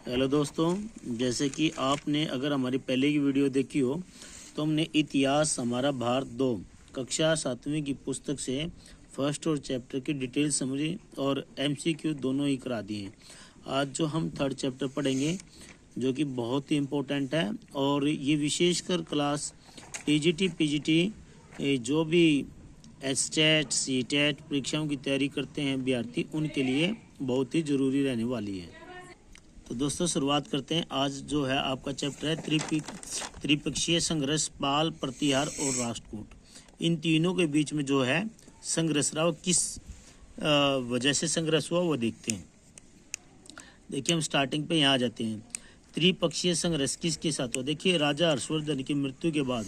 Hello दोस्तों, जैसे कि आपने अगर हमारी पहले की वीडियो देखी हो तो हमने इतिहास हमारा भारत 2 कक्षा 7वीं की पुस्तक से फर्स्ट और चैप्टर की डिटेल समरी और एमसीक्यू दोनों ही करा दिए हैं। आज जो हम थर्ड चैप्टर पढ़ेंगे जो कि बहुत ही इम्पोर्टेंट है और ये विशेषकर क्लास पीजीटी जो भी एस्टेट सीटेट परीक्षाओं की तैयारी करते हैं विद्यार्थी उनके लिए बहुत ही ज़रूरी रहने वाली है। तो दोस्तों शुरुआत करते हैं। आज जो है आपका चैप्टर है त्रिपक्षीय संघर्ष, पाल, प्रतिहार और राष्ट्रकूट। इन तीनों के बीच में जो है संघर्ष रहा, किस वजह से संघर्ष हुआ वो देखते हैं। देखिए हम स्टार्टिंग पे यहाँ आ जाते हैं। त्रिपक्षीय संघर्ष किसके साथ हुआ? देखिए राजा हर्षवर्धन की मृत्यु के बाद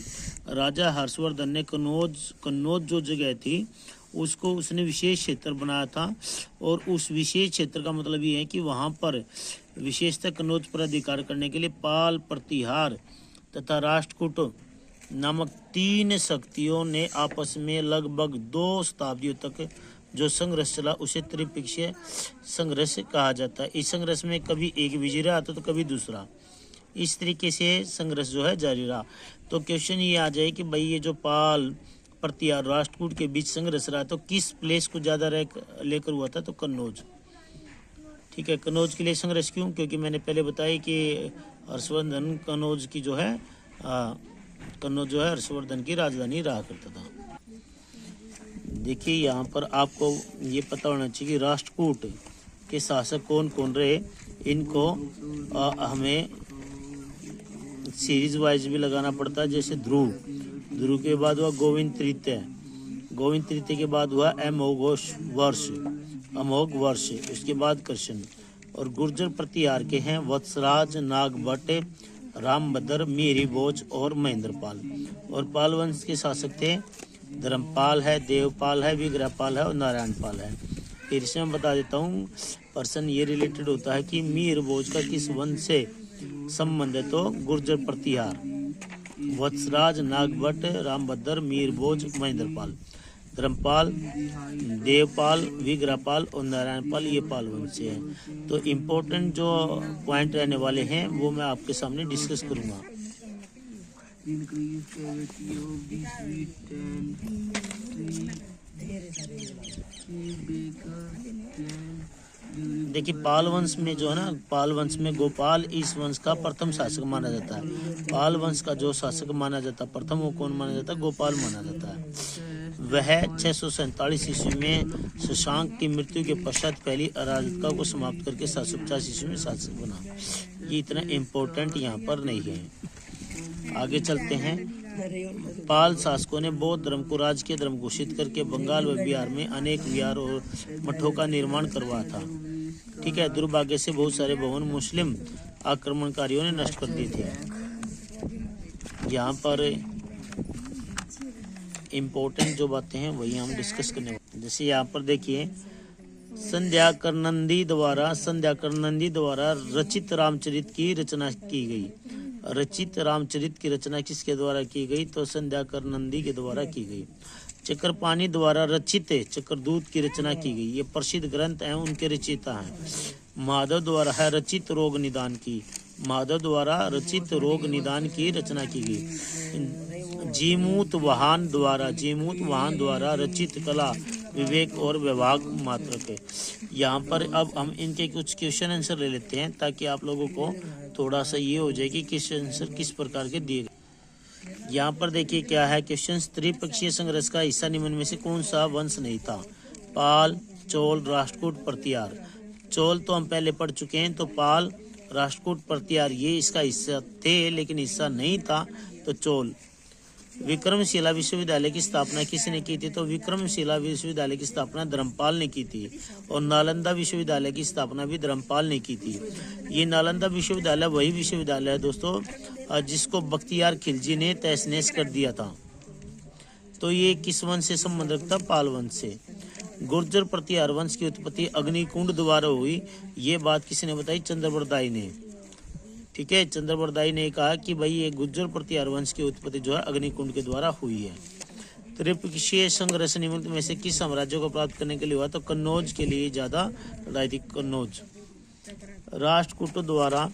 राजा हर्षवर्धन ने कन्नौज जो जगह थी उसको उसने विशेष क्षेत्र बनाया था और उस विशेष क्षेत्र का मतलब ये है कि वहाँ पर विशेषतः कन्नौज पर अधिकार करने के लिए पाल, प्रतिहार तथा राष्ट्रकूट नामक 3 शक्तियों ने आपस में लगभग 2 शताब्दियों तक जो संघर्ष चला उसे त्रिपक्षीय संघर्ष कहा जाता है। इस संघर्ष में कभी एक विजय रहा तो कभी दूसरा, इस तरीके से संघर्ष जो है जारी रहा। तो क्वेश्चन ये आ जाए कि भाई ये जो पाल, प्रतिहार, राष्ट्रकूट के बीच संघर्ष रहा तो किस प्लेस को ज़्यादा लेकर हुआ था? तो कन्नौज। ठीक है, कन्नौज के लिए संघर्ष क्यों? क्योंकि मैंने पहले बताया कि हर्षवर्धन कन्नौज की जो है कन्नौज जो है हर्षवर्धन की राजधानी रहा करता था। देखिए यहाँ पर आपको ये पता होना चाहिए कि राष्ट्रकूट के शासक कौन कौन रहे। इनको हमें सीरीज वाइज भी लगाना पड़ता है। जैसे ध्रुव के बाद हुआ गोविंद तृतीय के बाद हुआ अमोघ वर्ष, उसके बाद कृष्ण। और गुर्जर प्रतिहार के हैं वत्सराज, नागभट्ट, रामभद्र, मीरी भोज और महेंद्रपाल। और पाल वंश के शासक थे धर्मपाल है, देवपाल है, विग्रहपाल है और नारायणपाल है। फिर से मैं बता देता हूँ, पर्सन ये रिलेटेड होता है कि मीर भोज का किस वंश से संबंध है? तो गुर्जर प्रतिहार, वत्सराज, नागभट्ट, रामभद्र, मीर भोज, महेंद्रपाल। धर्मपाल, देवपाल, विग्रहपाल और नारायणपाल ये पाल वंश से है। तो इम्पोर्टेंट जो पॉइंट रहने वाले हैं वो मैं आपके सामने डिस्कस करूँगा। देखिए पाल वंश में जो है ना, पाल वंश में गोपाल इस वंश का प्रथम शासक माना जाता है। पाल वंश का जो शासक माना जाता है प्रथम, वो कौन माना जाता है? गोपाल माना जाता है। वह 647 ईस्वी में शशांक की मृत्यु के पश्चात पहली अराजकता को समाप्त करके 750 ईस्वी में शासक बना। ये इतना इम्पोर्टेंट यहाँ पर नहीं है। आगे चलते हैं। पाल शासकों ने बौद्ध धर्म को राजकीय धर्म घोषित करके बंगाल व बिहार में अनेक विहार और मठों का निर्माण करवाया था। ठीक है, दुर्भाग्य से बहुत सारे भवन मुस्लिम आक्रमणकारियों ने नष्ट कर दिए थे। यहाँ पर इम्पोर्टेंट जो बातें हैं वही हम डिस्कस करने वाले। जैसे यहाँ पर देखिए संध्या कर्णनंदी द्वारा रचित रामचरित की रचना की गई। रचित रामचरित की रचना किसके द्वारा की गई? तो संध्या कर्णनंदी के द्वारा की गई। चक्रपाणी द्वारा रचित चक्रदूत की रचना की गई। ये प्रसिद्ध ग्रंथ हैं, उनके रचयिता हैं। माधव द्वारा है रचित रोग निदान की रचना की गई। जीमूत वाहन द्वारा रचित कला, विवेक और विभाग मात्र के। यहाँ पर अब हम इनके कुछ क्वेश्चन आंसर ले लेते हैं ताकि आप लोगों को थोड़ा सा ये हो जाए कि क्वेश्चन आंसर किस प्रकार के दिए गए। यहाँ पर देखिए क्या है क्वेश्चन। त्रिपक्षीय संघर्ष का हिस्सा निम्न में से कौन सा वंश नहीं था? पाल, चोल, राष्ट्रकूट, प्रतिहार। चोल तो हम पहले पढ़ चुके हैं, तो पाल, राष्ट्रकूट, प्रतिहार ये इसका हिस्सा थे लेकिन हिस्सा नहीं था तो चोल। विक्रमशिला विश्वविद्यालय की स्थापना किसने की थी? तो विक्रमशिला विश्वविद्यालय की स्थापना धर्मपाल ने की थी। और नालंदा विश्वविद्यालय की स्थापना भी धर्मपाल ने की थी। ये नालंदा विश्वविद्यालय वही विश्वविद्यालय है दोस्तों जिसको बख्तियार खिलजी ने तहस-नहस कर दिया था। तो ये किस वंश से संबंध रखता? पाल वंश से। गुर्जर प्रतिहार वंश की उत्पत्ति अग्निकुंड द्वारा हुई, ये बात किसने बताई? चंद्रबरदाई ने। ठीक है, चंद्रबरदाई ने कहा कि भाई ये गुर्जर प्रतिहार वंश की उत्पत्ति जो है अग्निकुंड के द्वारा हुई है। त्रिपक्षीय संघर्ष निमित्त में से किस साम्राज्य को प्राप्त करने के लिए हुआ? तो कन्नौज के लिए ज्यादा लड़ाई थी। कन्नौज राष्ट्रकूटों द्वारा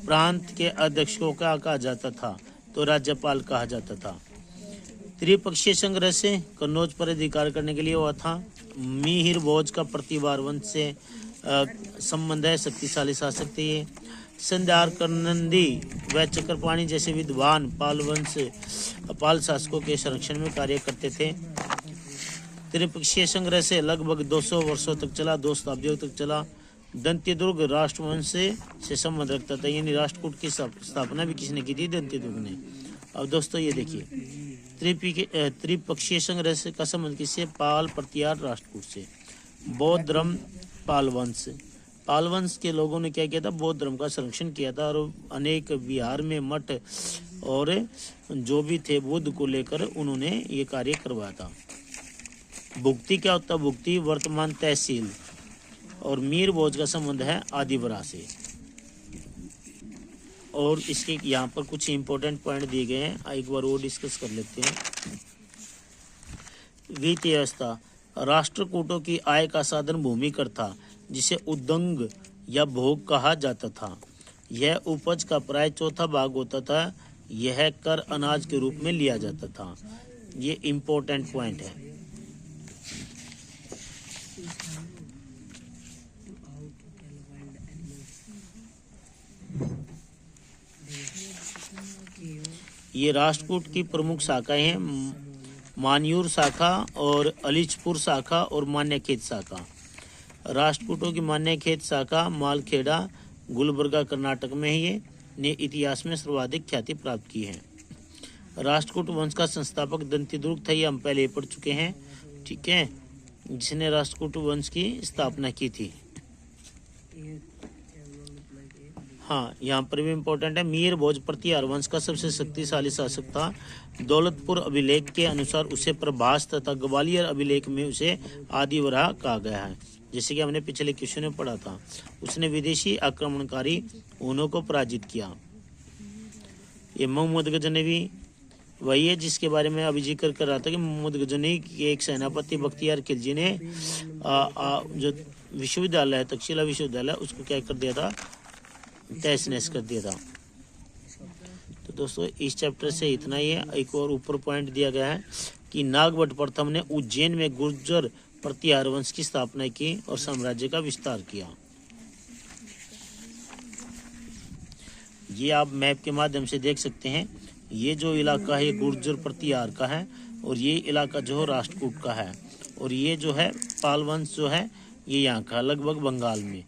प्रांत के अध्यक्ष को क्या कहा जाता था? तो राज्यपाल कहा जाता था। त्रिपक्षीय संघर्ष से कन्नौज पर अधिकार करने के लिए हुआ था। मिहिर भोज का प्रतिवार वंश से संबंध है, शक्तिशाली शासक थे ये। संध्यार करनंदी व चक्रपाणी जैसे विद्वान पाल शासकों के संरक्षण में कार्य करते थे। त्रिपक्षीय संघर्ष से लगभग 200 वर्षों तक चला, 2 शताब्दियों तक चला। दंत्यदुर्ग राष्ट्रवंश से संबंध रखता था, यानी राष्ट्रकूट की स्थापना भी किसने की थी? दंत्यदुर्ग ने। अब दोस्तों ये देखिए, त्रिपक्षीय संघर्ष का संबंध किससे? पाल प्रतिहार राष्ट्रकूट से। बौद्ध धर्म पाल वंश के लोगों ने क्या किया था? बौद्ध धर्म का संरक्षण किया था और अनेक बिहार में मठ और जो भी थे बुद्ध को लेकर उन्होंने ये कार्य करवाया था। भुक्ति क्या होता है? भुक्ति वर्तमान तहसील। और मीर भोज का संबंध है आदिवरा से। और इसके यहाँ पर कुछ इंपॉर्टेंट पॉइंट दिए गए हैं, एक बार वो डिस्कस कर लेते हैं। वित्त व्यवस्था, राष्ट्रकूटों की आय का साधन भूमि कर था, जिसे उद्दंग या भोग कहा जाता था। यह उपज का प्राय चौथा भाग होता था। यह कर अनाज के रूप में लिया जाता था। ये इंपॉर्टेंट पॉइंट है। ये राष्ट्रकूट की प्रमुख शाखाएं हैं, मान्यूर शाखा और अलीचपुर शाखा और मान्यखेत शाखा। राष्ट्रकूटों की मान्यखेत शाखा मालखेड़ा गुलबर्गा कर्नाटक में है। ये ने इतिहास में सर्वाधिक ख्याति प्राप्त की है। राष्ट्रकूट वंश का संस्थापक दंत्यदुर्ग था, ये हम पहले पढ़ चुके हैं, ठीक है, जिसने राष्ट्रकूट वंश की स्थापना की थी। हाँ, यहाँ पर भी इम्पोर्टेंट है। मीर भोज प्रतिहार वंश का सबसे शक्तिशाली शासक था। दौलतपुर अभिलेख के अनुसार उसे प्रभास तथा ग्वालियर अभिलेख में उसे आदिवरा कहा गया है। जैसे कि हमने पिछले क्वेश्चन में पढ़ा था, उसने विदेशी आक्रमणकारी हुनों को पराजित किया। ये मोहम्मद गजनवी वही है जिसके बारे में अभी जिक्र कर रहा था कि मोहम्मद गजनवी के एक सेनापति बख्तियार खिलजी ने जो विश्वविद्यालय है, तक्षशिला विश्वविद्यालय, उसको क्या कर दिया था? तहस नहस कर दिया था। तो दोस्तों इस चैप्टर से इतना ही है। एक और ऊपर पॉइंट दिया गया है कि नागभट्ट प्रथम ने उज्जैन में गुर्जर प्रतिहार वंश की स्थापना की और साम्राज्य का विस्तार किया। ये आप मैप के माध्यम से देख सकते हैं। ये जो इलाका है गुर्जर प्रतिहार का है और ये इलाका जो राष्ट्रकूट का है। और ये जो है पाल वंश जो है ये यहाँ का लगभग बंगाल में।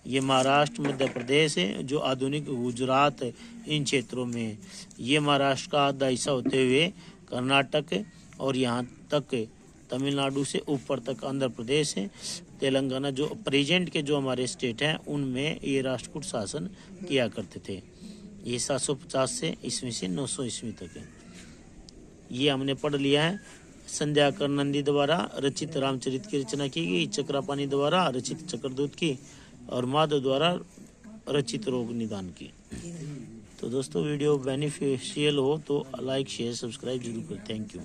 ये महाराष्ट्र मध्य प्रदेश है जो आधुनिक गुजरात इन क्षेत्रों में। ये महाराष्ट्र का आधा हिस्सा होते हुए कर्नाटक और यहाँ तक तमिलनाडु से ऊपर तक आंध्र प्रदेश है, तेलंगाना जो प्रेजेंट के जो हमारे स्टेट हैं उनमें ये राष्ट्रकूट शासन किया करते थे। ये 750 से ईस्वी से 900 ईस्वी तक है। ये हमने पढ़ लिया है। संध्याकर नंदी द्वारा रचित रामचरित की रचना की गई, चक्रापाणी द्वारा रचित चक्रदूत की और माधव द्वारा रचित रोग निदान की। तो दोस्तों वीडियो बेनिफिशियल हो तो लाइक शेयर सब्सक्राइब जरूर करें। Thank you.